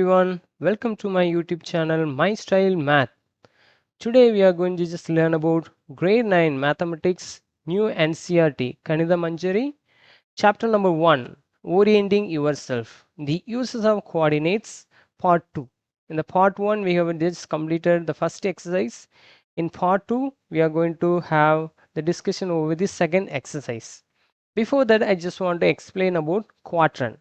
everyone, welcome to my YouTube channel My Style Math. Today we are going to just learn about grade 9 mathematics new NCERT Kanita Manjari chapter number 1 Orienting Yourself, the uses of coordinates, part 2. In the part 1 we have just completed the first exercise. In part 2 we are going to have the discussion over the second exercise. Before that, I just want to explain about quadrant,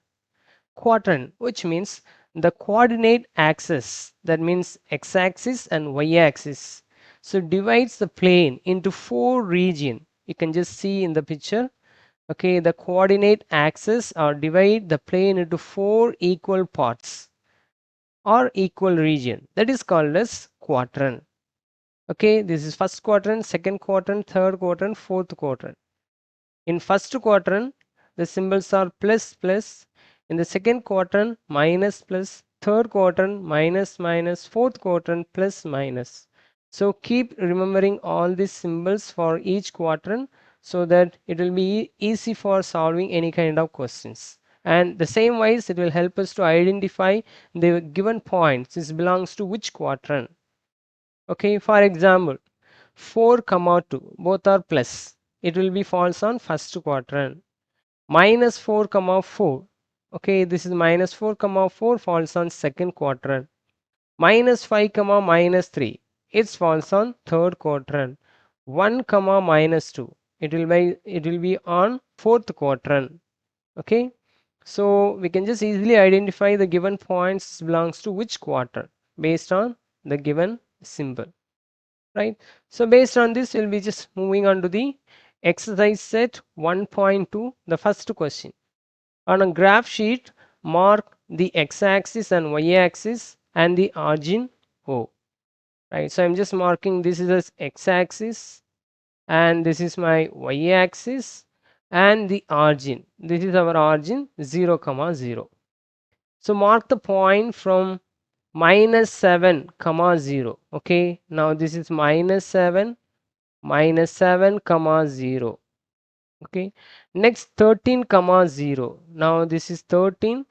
which means the coordinate axis, that means x-axis and y-axis, so divides the plane into four regions. You can just see in the picture. Okay, the coordinate axis or divide the plane into four equal parts or equal region, that is called as quadrant. Okay, this is first quadrant, second quadrant, third quadrant, fourth quadrant. In first quadrant, the symbols are plus plus. In the second quadrant, minus plus. Third quadrant, minus minus. Fourth quadrant, plus minus. So keep remembering all these symbols for each quadrant so that it will be easy for solving any kind of questions. And the same wise, it will help us to identify the given points. This belongs to which quadrant. Okay, for example, 4 comma 2 both are plus, it will be falls on first quadrant. Minus 4 comma 4, okay, this is minus 4 comma 4 falls on second quadrant. Minus 5 comma minus 3, it falls on third quadrant. 1 comma minus 2, it will be on fourth quadrant. Okay, so we can just easily identify the given points belongs to which quadrant based on the given symbol, right? So based on this, we'll be just moving on to the exercise set 1.2, the first question. On a graph sheet, mark the x-axis and y-axis and the origin O, right? So I'm just marking this is as x-axis and this is my y-axis and the origin. This is our origin 0 comma 0. So mark the point from minus 7 comma 0. Okay, now this is minus 7 comma 0. Okay, next 13 comma 0. Now this is 13,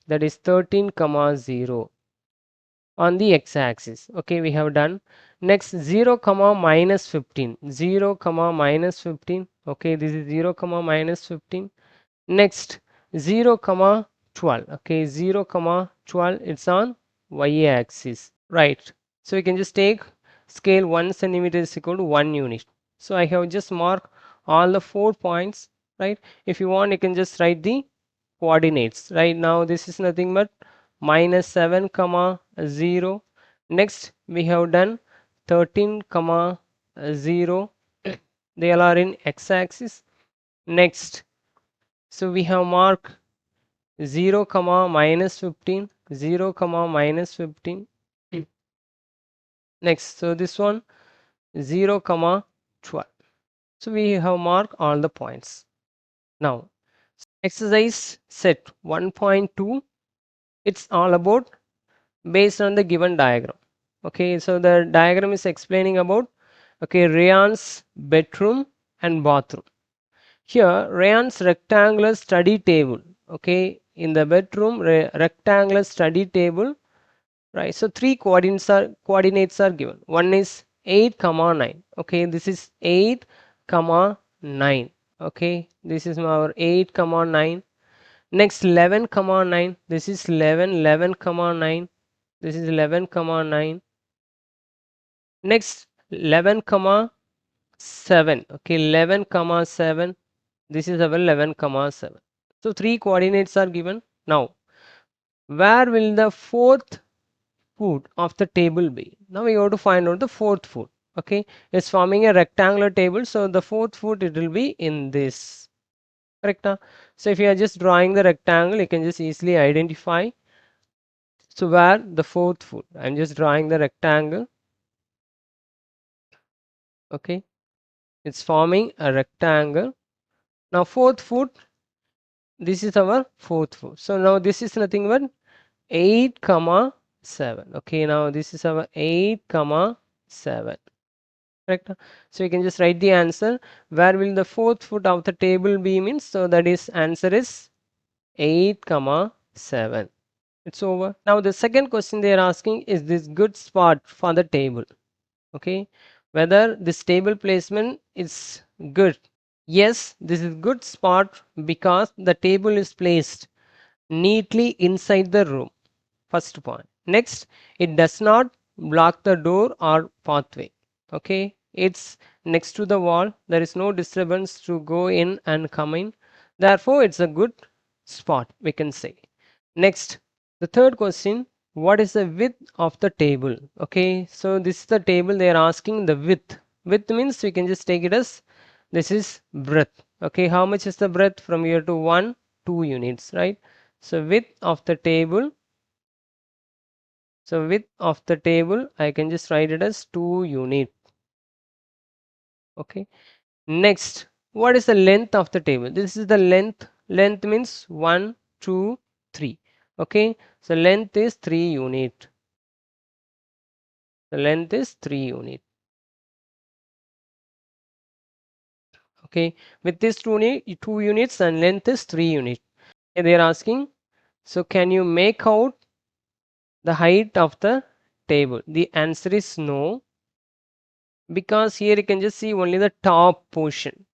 that is 13 comma 0 on the x-axis. Okay, we have done. Next 0 comma minus 15, 0 comma minus 15. Okay, this is 0 comma minus 15. Next 0 comma 12. Okay, 0 comma 12, it's on y-axis, right? So we can just take scale 1 centimeter is equal to 1 unit. So I have just marked all the 4 points, right? If you want, you can just write the coordinates. Right now this is nothing but minus 7 comma 0. Next we have done 13 comma 0. They all are in x-axis. Next, so we have marked 0 comma minus 15, 0 comma minus 15. Next, so this one 0 comma 12. So we have marked all the points. Now exercise set 1.2, it's all about based on the given diagram. Okay, so the diagram is explaining about, okay, Rayan's bedroom and bathroom. Here Rayan's rectangular study table. Okay, in the bedroom rectangular study table, right? So three coordinates are given. One is 8 comma 9. Okay, this is 8 comma 9. Okay, this is our 8 comma 9. Next 11 comma 9, this is 11 comma 9, this is 11 comma 9. Next 11 comma 7. Okay, 11 comma 7, this is our 11 comma 7. So three coordinates are given. Now where will the fourth foot of the table be? Now we have to find out the fourth foot. Okay, it's forming a rectangular table, so the fourth foot, it will be in this, correct? So if you are just drawing the rectangle, you can just easily identify. So where the fourth foot, I'm just drawing the rectangle. Okay, it's forming a rectangle. Now fourth foot, this is our fourth foot. So now this is nothing but 8 comma 7. Okay, now this is our 8 comma 7, correct? So you can just write the answer. Where will the fourth foot of the table be means, so that is answer is 8 comma 7. It's over. Now the second question they are asking, is this good spot for the table? Okay, whether this table placement is good. Yes, this is good spot because the table is placed neatly inside the room. First point. Next, it does not block the door or pathway. Okay, it's next to the wall. There is no disturbance to go in and come in. Therefore, it's a good spot, we can say. Next, the third question, what is the width of the table? Okay, so this is the table they are asking the width. Width means we can just take it as this is breadth. Okay, how much is the breadth from here to 1, 2 units, right? So width of the table, so width of the table, I can just write it as 2 unit. Okay. Next, what is the length of the table? This is the length. Length means 1, 2, 3. Okay. So length is 3 unit. The length is 3 unit. Okay. With this 2 units and length is 3 unit. And they are asking, so can you make out the height of the table? The answer is no, because here you can just see only the top portion.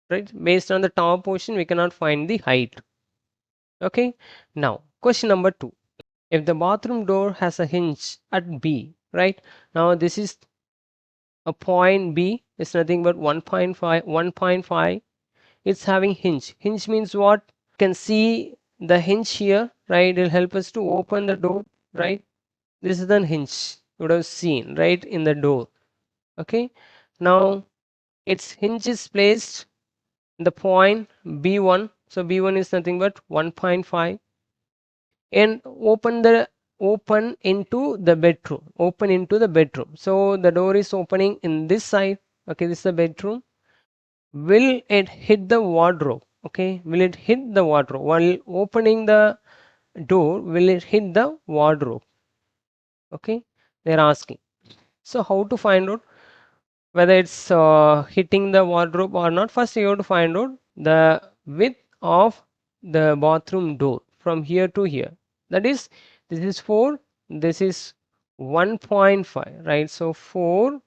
Right, based on the top portion we cannot find the height. Okay, now question number 2, if the bathroom door has a hinge at B, right, now this is a point B, it's nothing but 1.5, it's having hinge means what? Can see the hinge here, right? It'll help us to open the door, right? This is the hinge you would have seen right in the door. Okay, now its hinge is placed the point B1. So B1 is nothing but 1.5, and open into the bedroom. Open into the bedroom. So the door is opening in this side. Okay, this is the bedroom. Will it hit the wardrobe? Okay, will it hit the wardrobe while opening the door? Will it hit the wardrobe? Okay, they're asking. So how to find out whether it's hitting the wardrobe or not? First you have to find out the width of the bathroom door from here to here. That is, this is 4, this is 1.5, right? So 4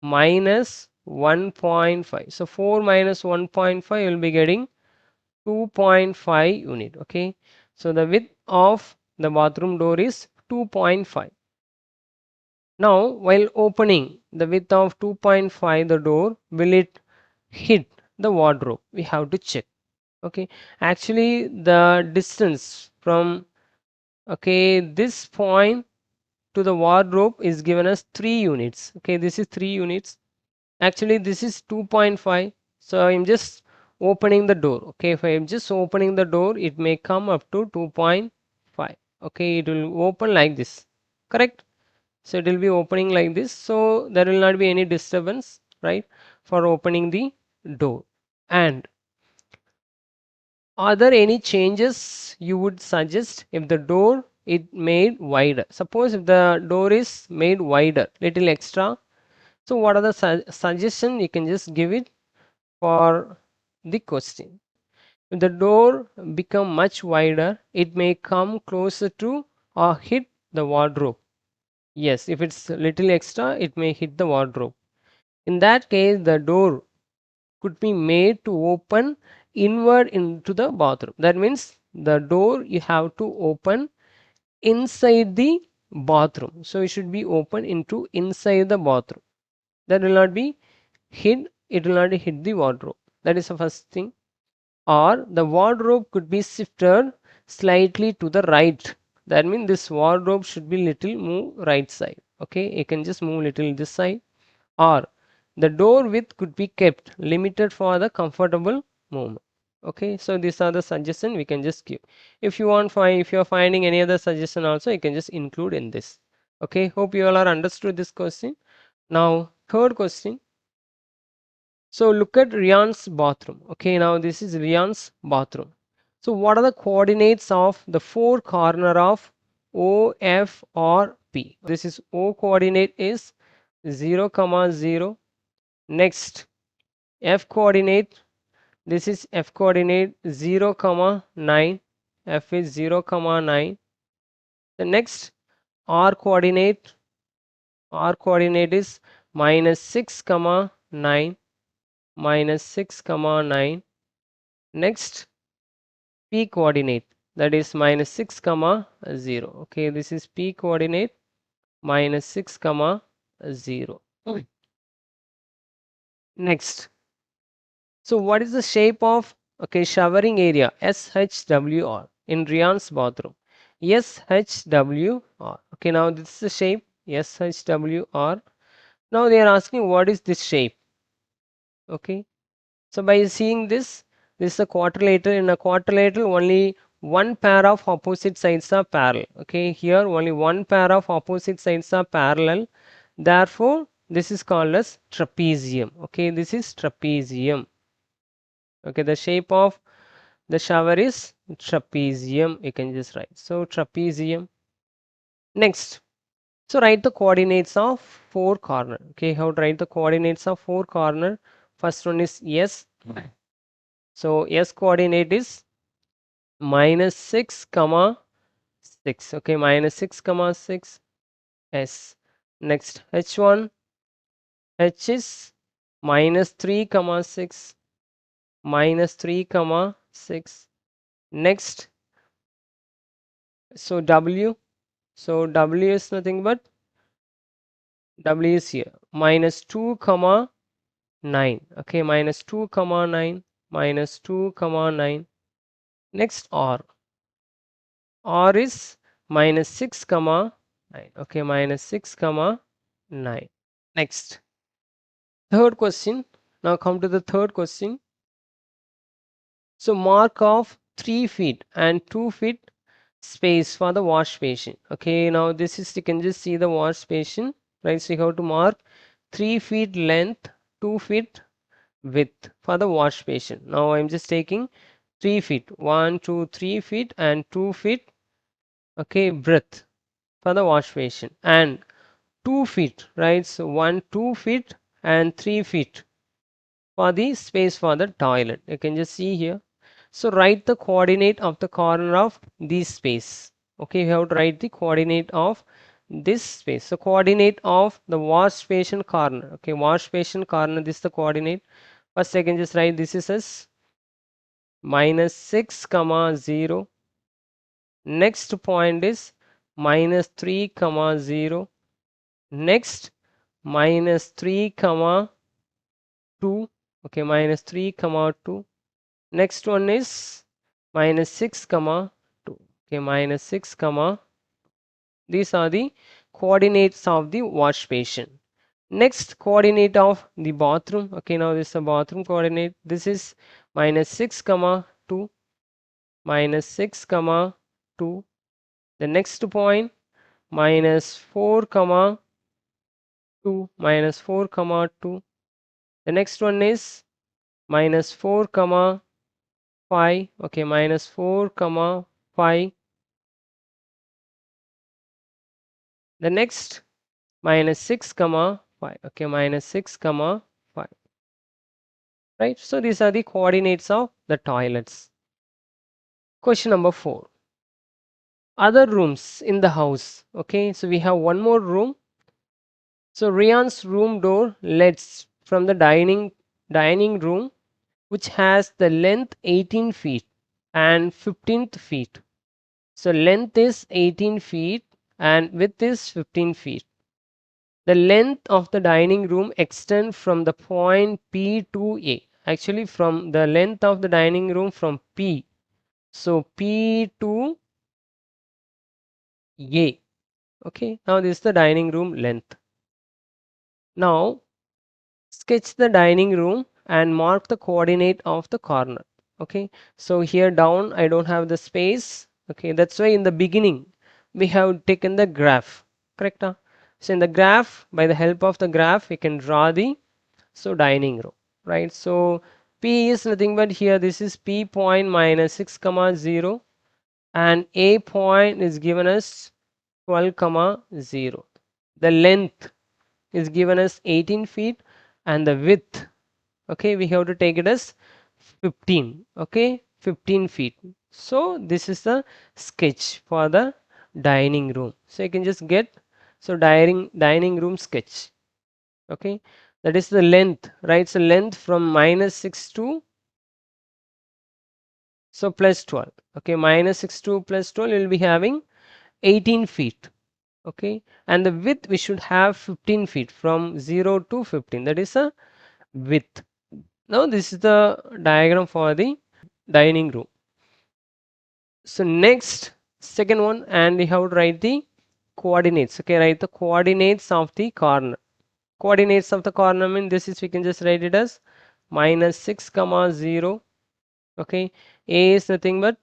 minus 1.5, so 4 minus 1.5 you will be getting 2.5 unit. Okay, so the width of the bathroom door is 2.5. Now, while opening the width of 2.5 the door, will it hit the wardrobe? We have to check. Okay, actually the distance from, okay, this point to the wardrobe is given as 3 units. Okay, this is 3 units. Actually this is 2.5. So I'm just opening the door. Okay, if I'm just opening the door, it may come up to 2.5. Okay, it will open like this. Correct? So it will be opening like this, so there will not be any disturbance, right, for opening the door. And are there any changes you would suggest if the door is made wider? Suppose if the door is made wider, little extra, so what are the suggestion you can just give it for the question? If the door become much wider, it may come closer to or hit the wardrobe. Yes, if it's little extra, it may hit the wardrobe. In that case, the door could be made to open inward into the bathroom. That means the door you have to open inside the bathroom. So it should be open into inside the bathroom. That will not be hit, it will not hit the wardrobe. That is the first thing. Or the wardrobe could be shifted slightly to the right. That means this wardrobe should be little move right side. Okay, you can just move little this side. Or the door width could be kept limited for the comfortable movement. Okay, so these are the suggestion we can just give. If you want find, if you are finding any other suggestion also, you can just include in this. Okay, hope you all are understood this question. Now third question, so look at Rian's bathroom. Okay, now this is Rian's bathroom. So what are the coordinates of the four corner of O, F or P? This is O coordinate is 0 comma 0. Next, F coordinate, this is F coordinate 0 comma 9. F is 0 comma 9. The next r coordinate is minus 6 comma 9, minus 6 comma 9. Next p coordinate, that is minus 6 comma 0. Okay, this is p coordinate minus 6 comma 0. Next, so what is the shape of, okay, showering area SHWR in Rian's bathroom? SHWR. Okay, now this is the shape SHWR. Now they are asking what is this shape? Okay, so by seeing this is a quadrilateral. In a quadrilateral, only one pair of opposite sides are parallel. Okay, here only one pair of opposite sides are parallel. Therefore, this is called as trapezium. Okay, this is trapezium. Okay, the shape of the shower is trapezium. You can just write. So, trapezium. Next, so write the coordinates of four corner. Okay, how to write the coordinates of four corner? First one is S. So, S coordinate is minus 6 comma 6. Okay, minus 6 comma 6 S. Next, H1, H is minus 3 comma 6, minus 3 comma 6. Next, so W, so W is nothing but W is here minus 2 comma 9. Okay, minus 2 comma 9, minus 2 comma 9. Next, R is minus 6 comma 9. Okay, minus 6 comma 9. Next, third question. Now come to the third question. So mark of 3 feet and 2 feet space for the wash basin. Okay, now this is, you can just see the wash basin, right? So you have to mark 3 feet length, 2 feet width for the wash basin. Now I'm just taking 3 feet, 1, 2, 3 feet and 2 feet, okay, breadth for the wash basin, and 2 feet, right? So 1, 2 feet and 3 feet for the space for the toilet. You can just see here. So write the coordinate of the corner of this space. Okay, you have to write the coordinate of this space. So coordinate of the wash basin corner. Okay, wash basin corner, this is the coordinate. First I can just write this is as minus 6 comma 0. Next point is minus 3 comma 0. Next minus 3 comma 2. Okay, minus 3 comma 2. Next one is minus 6 comma 2. Okay, minus 6 comma. These are the coordinates of the wash basin. Next coordinate of the bathroom. Okay, now this is a bathroom coordinate. This is minus 6 comma 2, minus 6 comma 2. The next point minus 4 comma 2, minus 4 comma 2. The next one is minus 4 comma 5. Okay, minus 4 comma 5. The next minus 6 comma 5. Okay, minus 6 comma 5. Right, so these are the coordinates of the toilets. Question number 4, other rooms in the house. Okay, so we have one more room. So Rian's room door leads from the dining room, which has the length 18 feet and 15 feet. So length is 18 feet and width is 15 feet. The length of the dining room extends from the point P to A. Actually, from the length of the dining room from P. So P to A. Okay, now this is the dining room length. Now sketch the dining room and mark the coordinate of the corner. Okay, so here down I don't have the space. Okay, that's why in the beginning we have taken the graph, correct? So in the graph, by the help of the graph, we can draw the dining room, right? So P is nothing but here this is P point minus 6 comma 0 and A point is given as 12 comma 0. The length is given as 18 feet and the width, okay, we have to take it as 15. Okay, 15 feet. So this is the sketch for the dining room. So you can just get, so dining room sketch. Okay, that is the length, right? So length from -6 to, so plus 12. Okay, -6 to plus 12, you will be having 18 feet. Okay, and the width we should have 15 feet from 0 to 15. That is a width. Now this is the diagram for the dining room. So next, second one, and we have to write the coordinates. Okay, write the coordinates of the corner. Coordinates of the corner mean this is, we can just write it as -6 comma 0. Okay, a is nothing but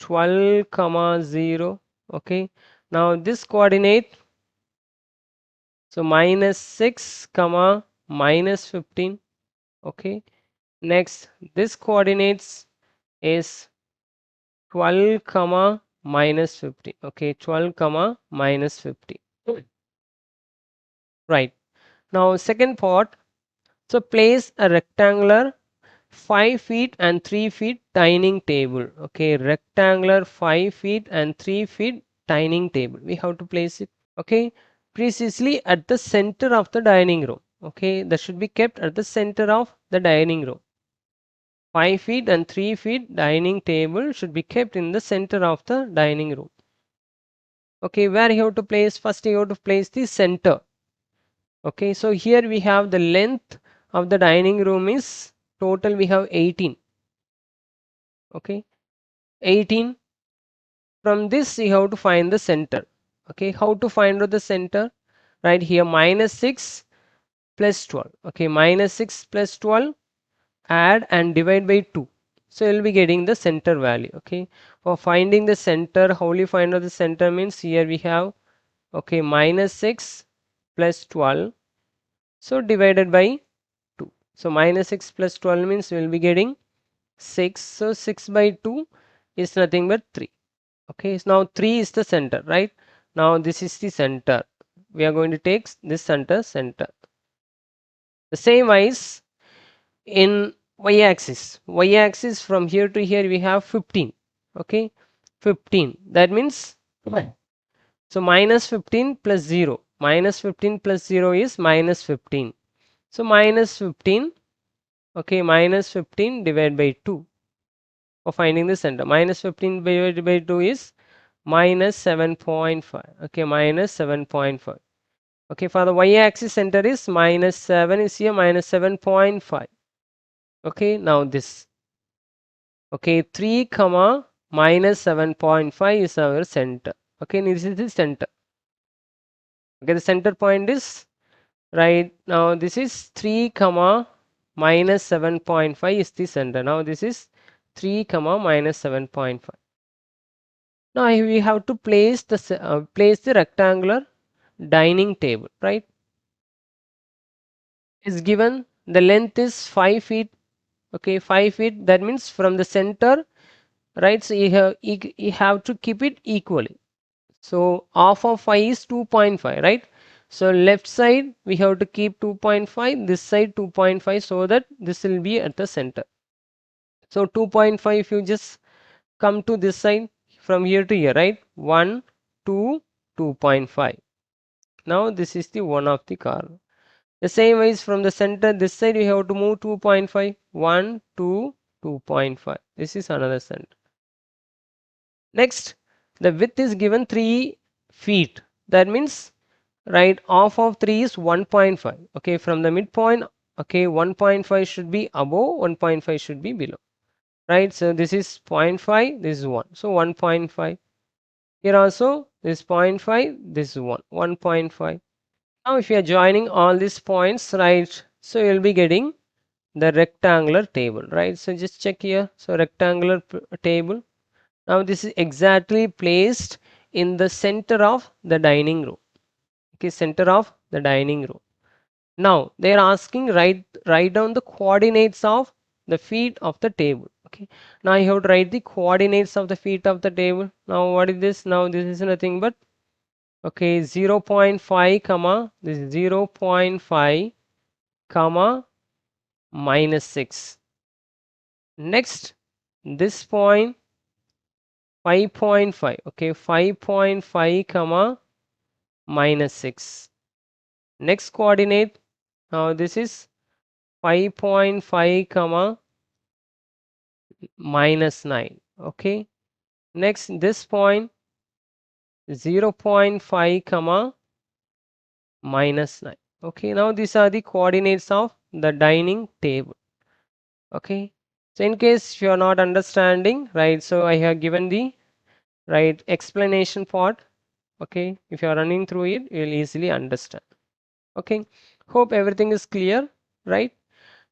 12 comma 0. Okay, now this coordinate, so -6 comma -15. Okay, next this coordinates is 12 comma -50. Okay, 12 comma -50. Right, now second part, so place a rectangular 5 feet and 3 feet dining table. Okay, rectangular 5 feet and 3 feet dining table, we have to place it. Okay, precisely at the center of the dining room. Okay, that should be kept at the center of the dining room. 5 feet and 3 feet dining table should be kept in the center of the dining room. Okay, where you have to place, first you have to place the center. Okay, so here we have the length of the dining room is total, we have 18. Okay, 18. From this you have to find the center. Okay, how to find out the center? Right here, -6 plus 12. Okay, -6 plus 12, add and divide by 2. So you'll be getting the center value. Okay, for finding the center, how will you find out the center means, here we have, okay, -6 plus 12, so divided by 2. So -6 plus 12 means we will be getting 6. So 6 by 2 is nothing but 3. Okay, so now 3 is the center, right? Now this is the center. We are going to take this center. The same wise in y-axis. Y-axis from here to here we have 15. Okay, 15. That means, so -15 plus 0. -15 plus 0 is -15. So -15. Okay, -15 divided by 2 for finding the center. -15 divided by 2 is -7.5. Okay, -7.5. Okay, for the y-axis center is -7 is here, -7.5. Okay, now this. Okay, 3 comma -7.5 is our center. Okay, this is the center. Okay, the center point is, right now this is 3 comma -7.5 is the center. Now this is 3 comma -7.5. Now we have to place the rectangular dining table, right? Is given the length is 5 feet. Okay, 5 feet, that means from the center, right? So you have to keep it equally. So half of 5 is 2.5, right? So left side we have to keep 2.5, this side 2.5, so that this will be at the center. So 2.5, if you just come to this side from here to here, right? 1, 2, 2.5. Now this is the one of the corner. The same way is from the center, this side we have to move 2.5. 1, 2, 2.5. This is another center. Next, the width is given 3 feet. That means, right, half of 3 is 1.5. Okay, from the midpoint, okay, 1.5 should be above, 1.5 should be below. Right, so this is 0.5, this is 1. So 1.5. Here also, this is 0.5, this is 1. 1.5. Now if you are joining all these points, right, so you will be getting the rectangular table, right? So just check here. So rectangular table. Now this is exactly placed in the center of the dining room. Okay, center of the dining room. Now they are asking, write down the coordinates of the feet of the table. Okay, now you have to write the coordinates of the feet of the table. Now what is this? Now this is nothing but, okay, 0.5 comma, this is 0.5 comma -6. Next, this point 5.5. Okay, 5.5 comma minus 6. Next coordinate, now this is 5.5 comma minus 9. Okay, next this point 0.5 comma minus 9. Okay, now these are the coordinates of the dining table. Okay, so in case you are not understanding, right, so I have given the right explanation part. Okay, if you are running through it, you will easily understand. Okay, hope everything is clear, right?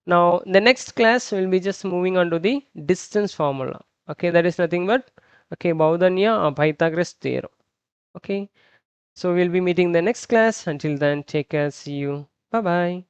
Now the next class will be just moving on to the distance formula. Okay, that is nothing but okay, Baudanya or Pythagoras theorem. Okay, so we'll be meeting the next class. Until then, take care, see you, bye bye.